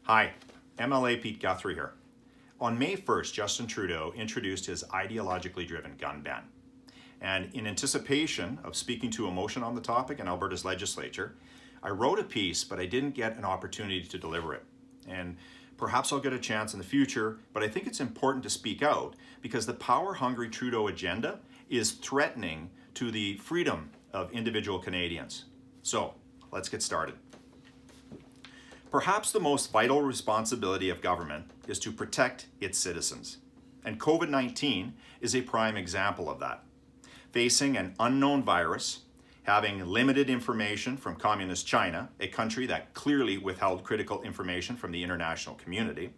Hi, MLA Pete Guthrie here. On May 1st, Justin Trudeau introduced his ideologically driven gun ban. And in anticipation of speaking to a motion on the topic in Alberta's legislature, I wrote a piece, but I didn't get an opportunity to deliver it. And perhaps I'll get a chance in the future, but I think it's important to speak out because the power-hungry Trudeau agenda is threatening to the freedom of individual Canadians. So, let's get started. Perhaps the most vital responsibility of government is to protect its citizens. And COVID-19 is a prime example of that. Facing an unknown virus, having limited information from Communist China, a country that clearly withheld critical information from the international community,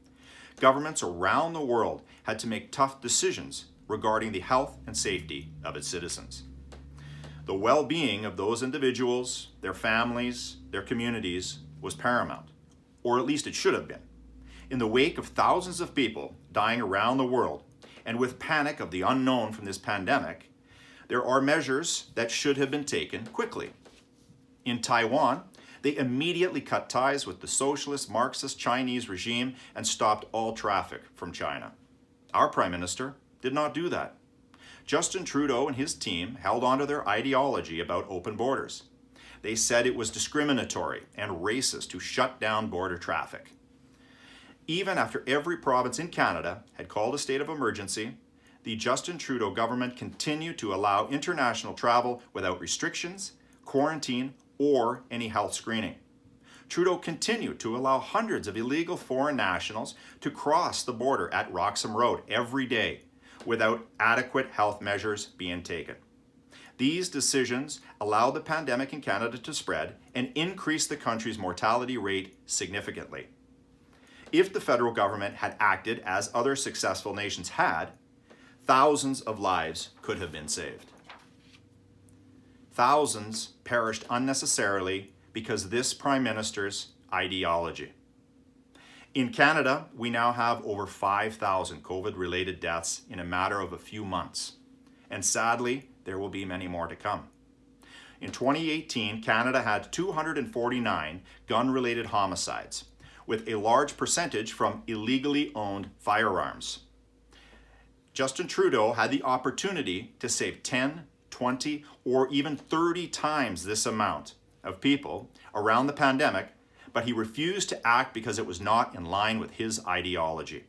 governments around the world had to make tough decisions regarding the health and safety of its citizens. The well-being of those individuals, their families, their communities was paramount, or at least it should have been. In the wake of thousands of people dying around the world, and with panic of the unknown from this pandemic, there are measures that should have been taken quickly. In Taiwan, they immediately cut ties with the socialist Marxist Chinese regime and stopped all traffic from China. Our Prime Minister did not do that. Justin Trudeau and his team held on to their ideology about open borders. They said it was discriminatory and racist to shut down border traffic. Even after every province in Canada had called a state of emergency, the Justin Trudeau government continued to allow international travel without restrictions, quarantine, or any health screening. Trudeau continued to allow hundreds of illegal foreign nationals to cross the border at Roxham Road every day without adequate health measures being taken. These decisions allowed the pandemic in Canada to spread and increase the country's mortality rate significantly. If the federal government had acted as other successful nations had, thousands of lives could have been saved. Thousands perished unnecessarily because of this Prime Minister's ideology. In Canada, we now have over 5,000 COVID-related deaths in a matter of a few months. And sadly, there will be many more to come. In 2018, Canada had 249 gun-related homicides, with a large percentage from illegally owned firearms. Justin Trudeau had the opportunity to save 10, 20, or even 30 times this amount of people around the pandemic, but he refused to act because it was not in line with his ideology.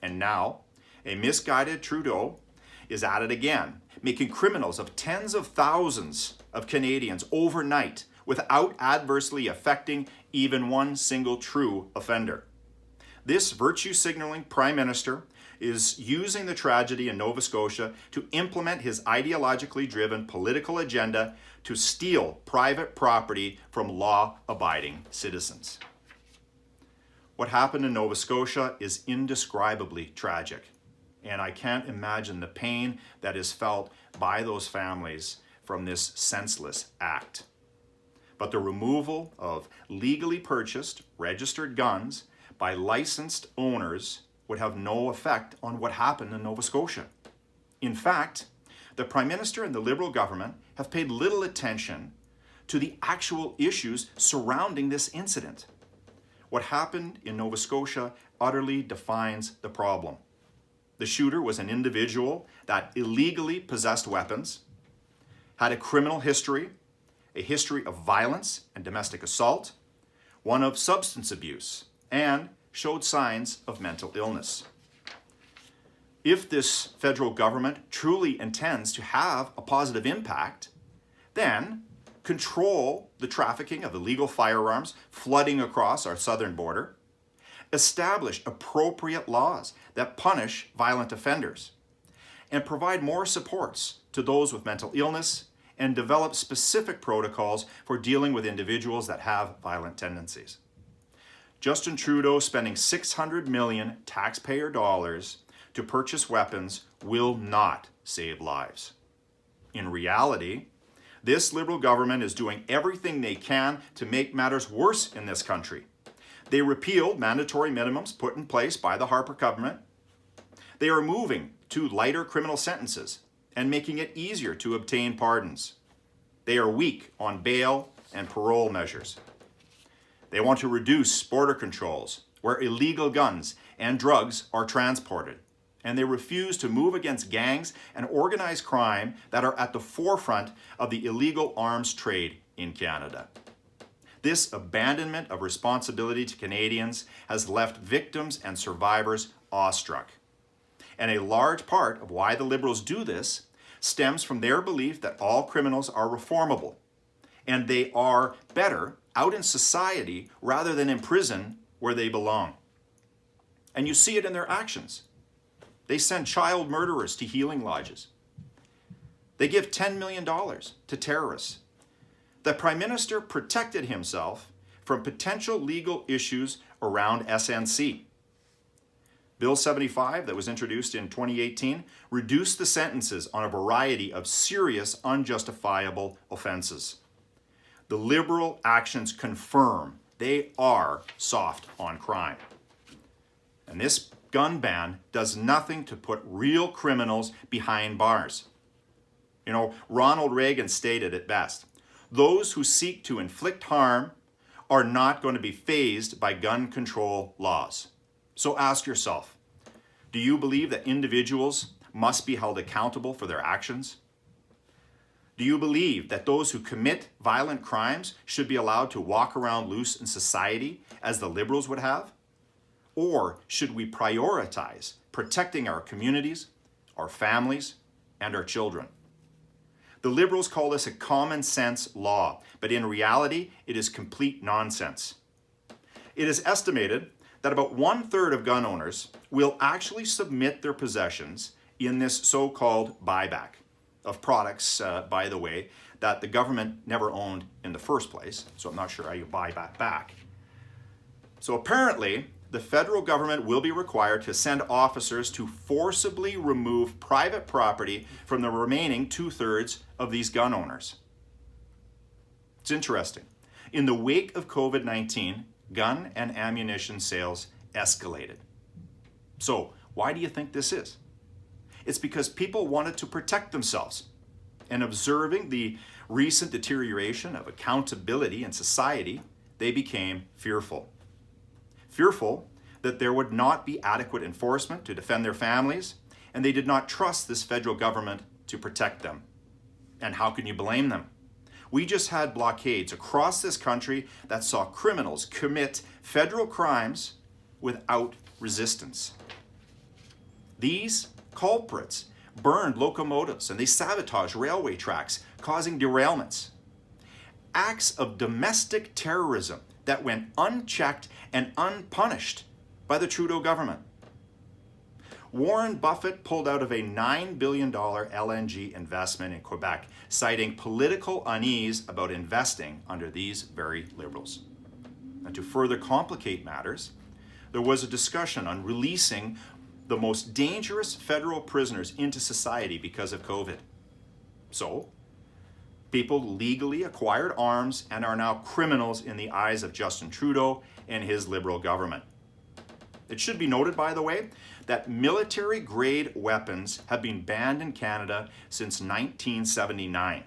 And now, a misguided Trudeau is at it again, making criminals of tens of thousands of Canadians overnight without adversely affecting even one single true offender. This virtue-signaling Prime Minister is using the tragedy in Nova Scotia to implement his ideologically driven political agenda to steal private property from law-abiding citizens. What happened in Nova Scotia is indescribably tragic, and I can't imagine the pain that is felt by those families from this senseless act. But the removal of legally purchased, registered guns by licensed owners would have no effect on what happened in Nova Scotia. In fact, the Prime Minister and the Liberal government have paid little attention to the actual issues surrounding this incident. What happened in Nova Scotia utterly defines the problem. The shooter was an individual that illegally possessed weapons, had a criminal history, a history of violence and domestic assault, one of substance abuse, and showed signs of mental illness. If this federal government truly intends to have a positive impact, then control the trafficking of illegal firearms flooding across our southern border, establish appropriate laws that punish violent offenders, and provide more supports to those with mental illness, and develop specific protocols for dealing with individuals that have violent tendencies. Justin Trudeau spending $600 million taxpayer dollars to purchase weapons will not save lives. In reality, this Liberal government is doing everything they can to make matters worse in this country. They repealed mandatory minimums put in place by the Harper government. They are moving to lighter criminal sentences and making it easier to obtain pardons. They are weak on bail and parole measures. They want to reduce border controls where illegal guns and drugs are transported. And they refuse to move against gangs and organized crime that are at the forefront of the illegal arms trade in Canada. This abandonment of responsibility to Canadians has left victims and survivors awestruck. And a large part of why the Liberals do this stems from their belief that all criminals are reformable, and they are better out in society rather than in prison where they belong. And you see it in their actions. They send child murderers to healing lodges. They give $10 million to terrorists. The Prime Minister protected himself from potential legal issues around SNC. Bill 75, that was introduced in 2018, reduced the sentences on a variety of serious, unjustifiable offenses. The Liberal actions confirm they are soft on crime. And this gun ban does nothing to put real criminals behind bars. You know, Ronald Reagan stated it best: those who seek to inflict harm are not going to be fazed by gun control laws. So ask yourself, do you believe that individuals must be held accountable for their actions? Do you believe that those who commit violent crimes should be allowed to walk around loose in society as the Liberals would have? Or should we prioritize protecting our communities, our families, and our children? The Liberals call this a common sense law, but in reality, it is complete nonsense. It is estimated that about 1/3 of gun owners will actually submit their possessions in this so-called buyback of products, by the way, that the government never owned in the first place, so I'm not sure how you buy that back. So apparently, the federal government will be required to send officers to forcibly remove private property from the remaining 2/3 of these gun owners. It's interesting. In the wake of COVID-19, gun and ammunition sales escalated. So, why do you think this is? It's because people wanted to protect themselves. And observing the recent deterioration of accountability in society, they became fearful. Fearful that there would not be adequate enforcement to defend their families, and they did not trust this federal government to protect them. And how can you blame them? We just had blockades across this country that saw criminals commit federal crimes without resistance. These culprits burned locomotives and they sabotaged railway tracks, causing derailments. Acts of domestic terrorism that went unchecked and unpunished by the Trudeau government. Warren Buffett pulled out of a $9 billion LNG investment in Quebec, citing political unease about investing under these very Liberals. And to further complicate matters, there was a discussion on releasing the most dangerous federal prisoners into society because of COVID. So, people legally acquired arms and are now criminals in the eyes of Justin Trudeau and his Liberal government. It should be noted, by the way, that military-grade weapons have been banned in Canada since 1979.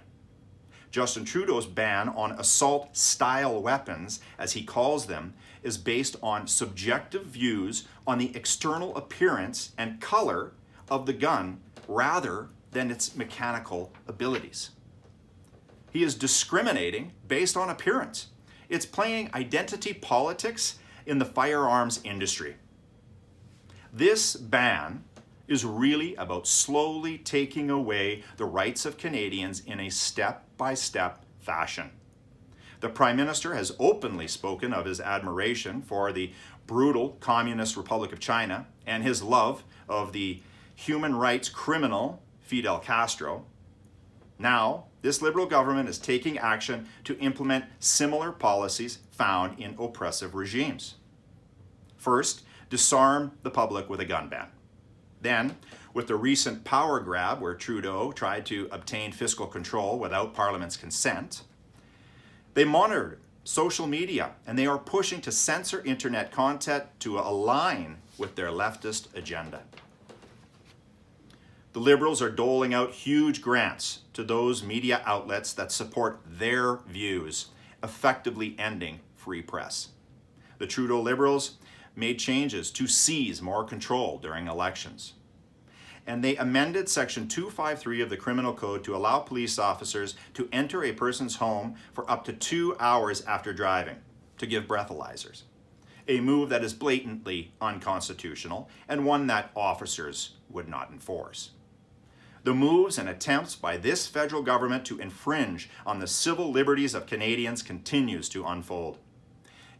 Justin Trudeau's ban on assault-style weapons, as he calls them, is based on subjective views on the external appearance and color of the gun rather than its mechanical abilities. He is discriminating based on appearance. It's playing identity politics in the firearms industry. This ban is really about slowly taking away the rights of Canadians in a step-by-step fashion. The Prime Minister has openly spoken of his admiration for the brutal Communist Republic of China and his love of the human rights criminal Fidel Castro. Now, this Liberal government is taking action to implement similar policies found in oppressive regimes. First, disarm the public with a gun ban. Then, with the recent power grab where Trudeau tried to obtain fiscal control without Parliament's consent, they monitored social media and they are pushing to censor internet content to align with their leftist agenda. The Liberals are doling out huge grants to those media outlets that support their views, effectively ending free press. The Trudeau Liberals made changes to seize more control during elections. And they amended Section 253 of the Criminal Code to allow police officers to enter a person's home for up to 2 hours after driving to give breathalyzers. A move that is blatantly unconstitutional and one that officers would not enforce. The moves and attempts by this federal government to infringe on the civil liberties of Canadians continues to unfold.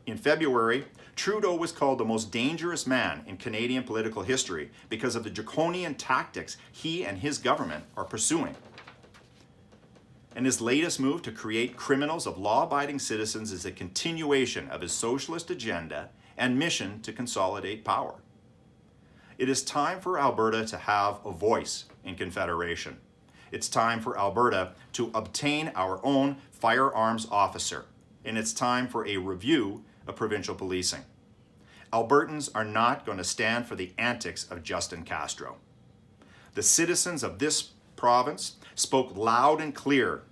In February, Trudeau was called the most dangerous man in Canadian political history because of the draconian tactics he and his government are pursuing. And his latest move to create criminals of law-abiding citizens is a continuation of his socialist agenda and mission to consolidate power. It is time for Alberta to have a voice in Confederation. It's time for Alberta to obtain our own firearms officer, and it's time for a review of provincial policing. Albertans are not going to stand for the antics of Justin Castro. The citizens of this province spoke loud and clear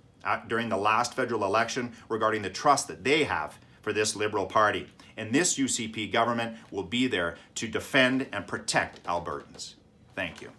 during the last federal election regarding the trust that they have for this Liberal Party. And this UCP government will be there to defend and protect Albertans. Thank you.